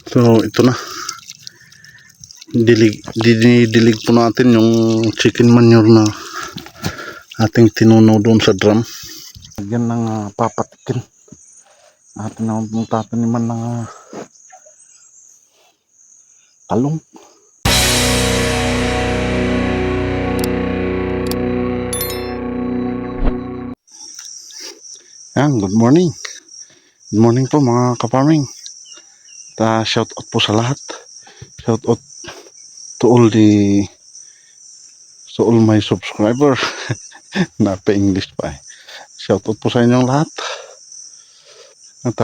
So ito na, dinidilig po natin yung chicken manure na ating tinunaw doon sa drum. Lagyan ng papatikin atin na tataniman ng talong. Good morning. Good morning po mga ka-farming. Shout out po sa lahat. Shout out to all my subscriber. Napa-English pa eh. Shout out po sa inyong lahat. At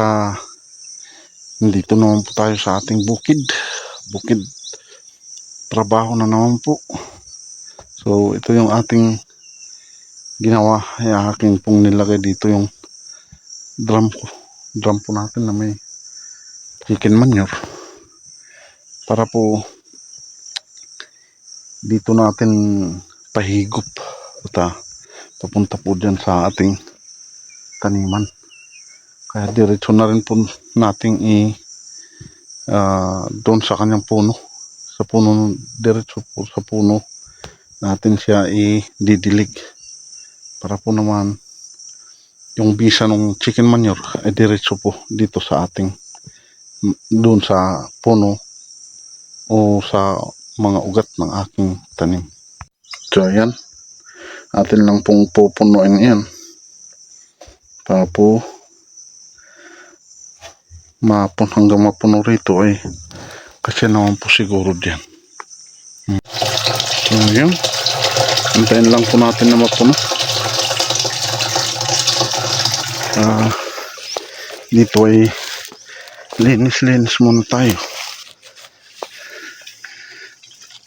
nandito naman po tayo sa ating bukid trabaho na naman po. So ito yung ating ginawa, ay aking pong nilagay dito yung drum po natin na may chicken manure para po dito natin pahigop at papunta po dyan sa ating taniman. Kaya diretso na rin po nating doon sa kanyang puno, diretso po sa puno natin siya i-didilig para po naman yung bisa ng chicken manure ay diretso po dito sa ating doon sa puno o sa mga ugat ng aking tanim. So ayan, atin lang pong pupunuin yan para po hanggang mapuno rito ay kasi naman po siguro dyan. So ayan, antayin lang po natin na mapuno. Dito ay linis muna tayo.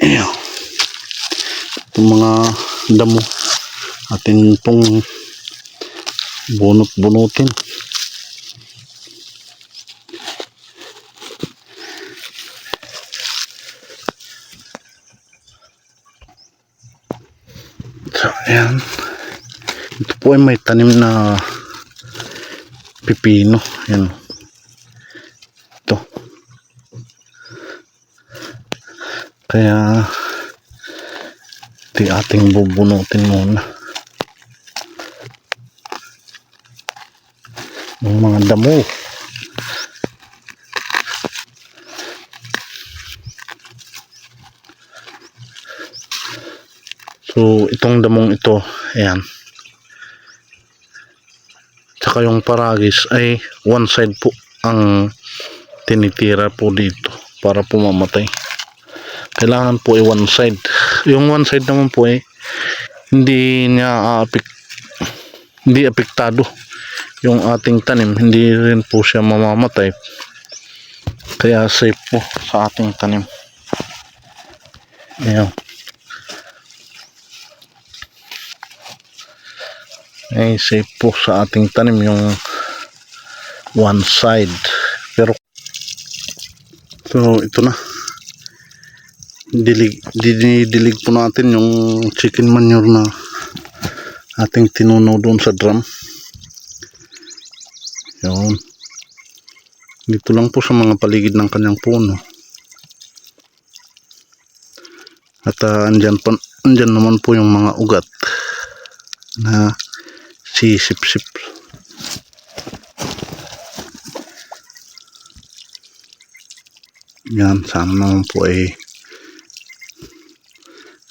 Ayan, itong mga damo atin pong bunutin. So ayan, ito po ay may tanim na pipino. Ayan, ito kaya ating bubunutin muna yung mga damo. So itong damong ito, ayan, tsaka yung paragis ay one side po ang tinitira po dito para po mamatay. Kailangan po ay one side. Yung one side naman po ay hindi apektado yung ating tanim, hindi rin po siya mamamatay, kaya safe po sa ating tanim. Ayan, ay safe po sa ating tanim yung one side. Pero so ito na, dinidilig po natin yung chicken manure na ating tinunaw doon sa drum. Yun, dito lang po sa mga paligid ng kanyang puno. At andyan naman po yung mga ugat na sisip-sip. Yan, sana naman po ay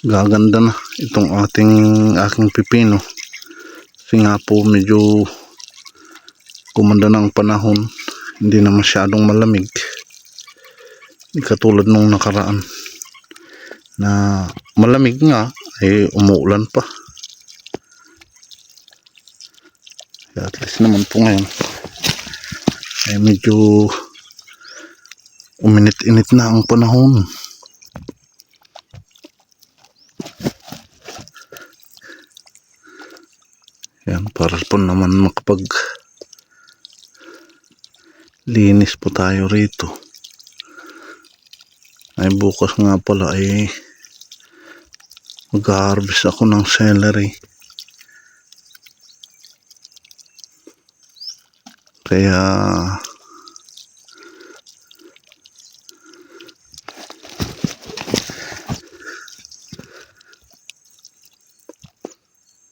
gaganda na itong aking pipino. Kasi nga po medyo kumanda ng panahon, hindi na masyadong malamig, hindi katulad nung nakaraan na malamig nga ay umuulan pa. At least naman po ngayon ay medyo uminit-init na ang panahon. Yan, para po naman makapag linis po tayo rito. Ay bukas nga pala ay mag-harvest ako ng celery. Kaya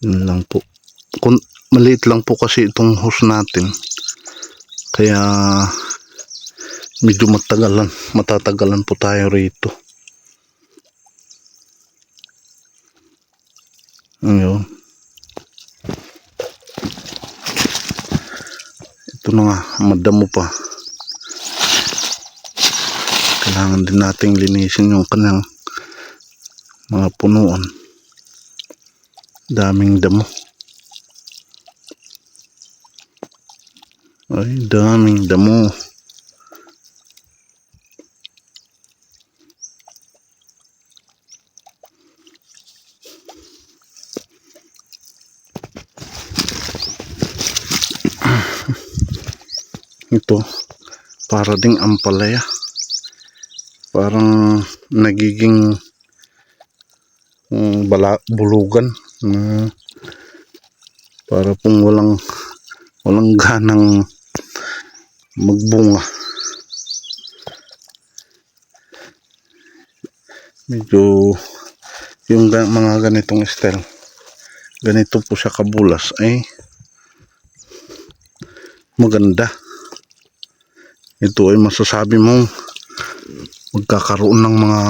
Yun lang po. Kung maliit lang po kasi itong hose natin, kaya medyo matatagalan po tayo rito. Ayun. Ito na nga, madamo pa. Kailangan din nating linisin yung kanyang mga punuan. Daming damo. Ay, daming damo. Ito, para ding ampalaya. Parang nagiging bulugan na para pong walang ganang magbunga. Medyo yung mga ganitong style, ganito po siya kabulas, ay maganda. Ito ay masasabi mong magkakaroon ng mga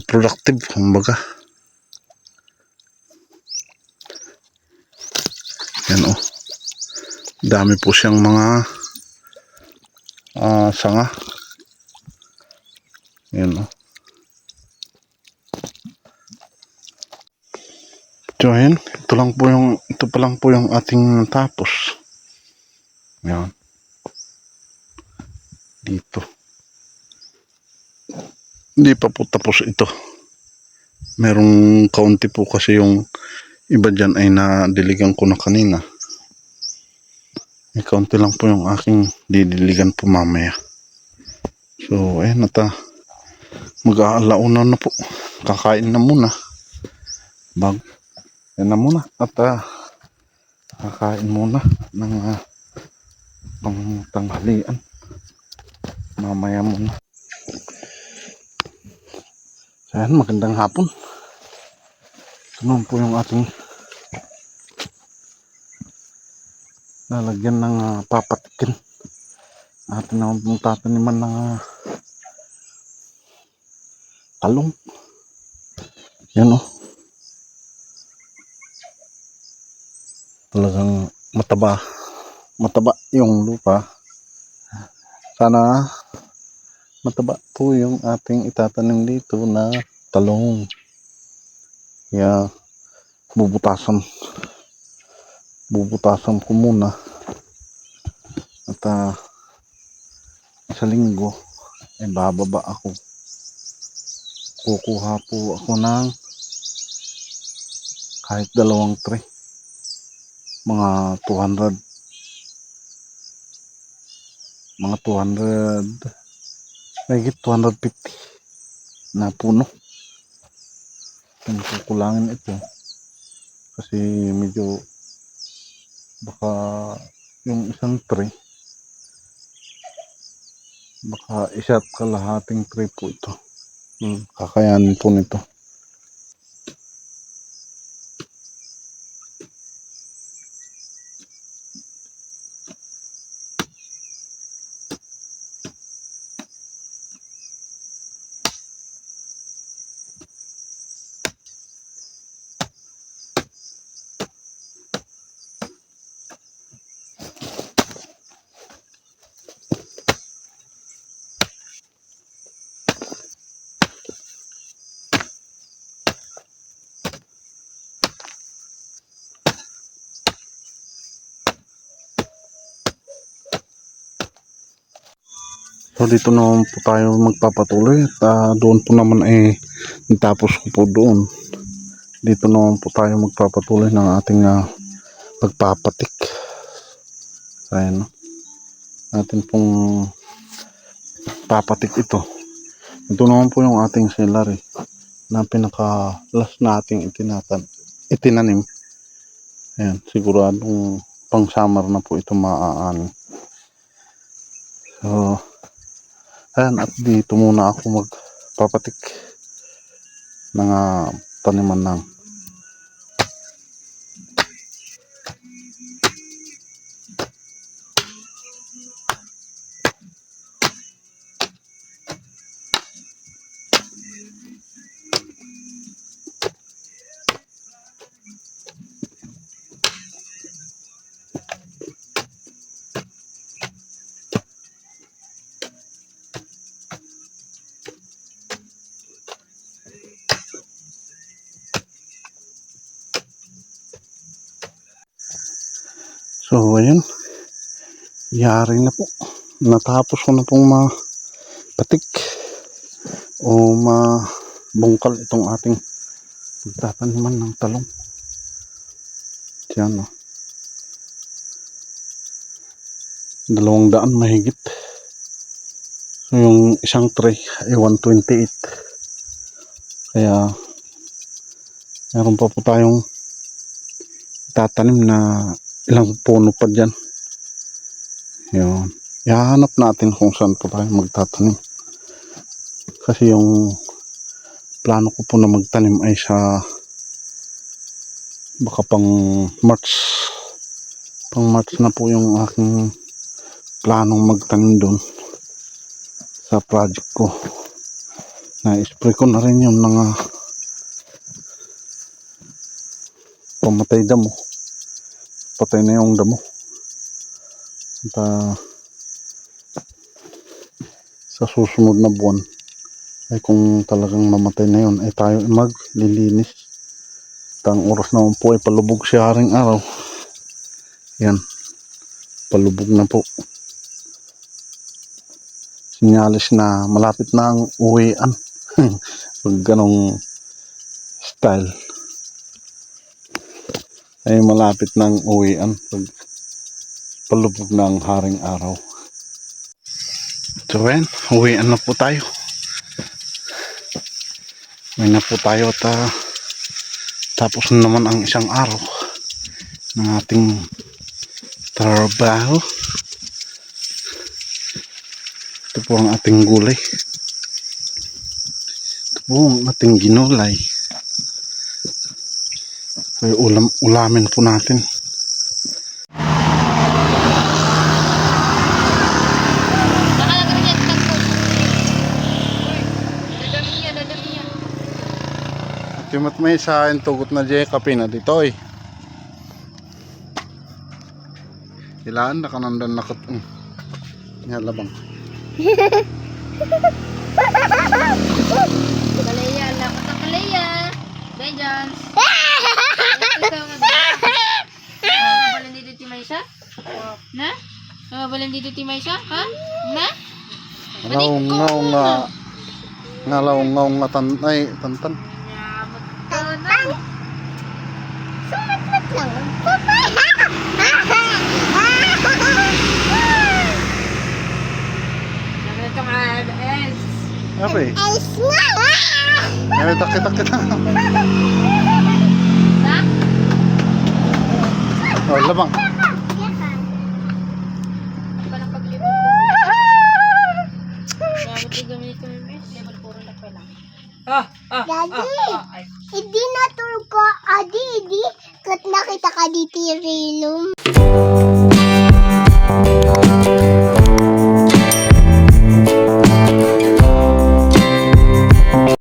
productive, kumbaga. Yan o. Dami po siyang mga sanga. Yan o. So yan, ito pa lang po yung ating tapos. Yan. Dito. Hindi pa po tapos ito. Merong kaunti po kasi yung iba dyan ay nadiligan ko na kanina. May kaunti lang po yung aking didiligan po mamaya. So, ayan mag-aalauna na po. Kakain na muna. Yan na muna. At kakain muna ng pangtanghalian. Mamaya muna. So, ayan, magandang hapon. Ito naman po yung ating lalagyan ng papatikin. Atin naman pong tataniman ng talong. Yan o. Talagang mataba yung lupa. Sana mataba po yung ating itatanim dito na talong. Kaya bubutasan ko muna. At sa linggo ay bababa ako. Kukuha po ako ng kahit 2 tray. Mga 200 mahigit 250 na puno. Kung kukulangin ito kasi medyo baka yung isang tray baka isa't kalahating tray po ito. Kakayanin po nito. So dito naman po tayo magpapatuloy at doon po naman ay natapos ko po doon. Dito naman po tayo magpapatuloy ng ating pagpapatik. Ayan, natin pong papatik ito. Ito naman po yung ating celery na pinaka last nating itinanim. Ayan, siguradong pang summer na po ito maaaani. So ayan, at dito muna ako magpapatik ng taniman ng So, ayun. Yari na po. Natapos ko na pong mapatik o mabungkal itong ating pagtataniman ng talong. Diyan, 200 mahigit. So, yung isang tray ay 128. Kaya, meron pa po tayong tatanim na ilang puno pa dyan. Yun. Ihahanap natin kung saan po tayo magtatanim. Kasi yung plano ko po na magtanim ay sa baka pang March. Pang March na po yung aking planong magtanim doon sa project ko. Na-spray ko na rin yung mga pamatay damo. Patay na yung damo. At sa susunod na buwan ay kung talagang mamatay na yun ay tayo maglilinis. At ang oras naman po ay palubog siya haring araw. Yan. Palubog na po. Sinyalis na malapit na ang uwian. Pag ganong style ay malapit na ang uwian. Pag palubog na ang haring araw. So yan, uwian na po tayo. Uwi na po tayo at tapos na naman ang isang araw ng ating trabaho. Ito po ang ating gulay. Ito po ang ating ginulay. Kaya ulamin po natin. Timat may sa akin tugot na dyan kape na dito eh. Ilaan na kanandan nakot. Ngalabang. Kalaya, lakot ang kalaya. Dayjans. Mabalan dito ti Maisa? Na? Mabalan dito ti Maisa? Ha? Na? Ngaw nga tantan. Tantan. Sumat-mat lang. Sabi na itong S. Ape. Ice nga. Ay, takit. Ha? Oh, labang. Palang paglibot. Sabi ti gamit ko yung mes. Level 4 na pa lang. Daddy, hindi natul ko. Adi, kat nakita ka dito yung relum.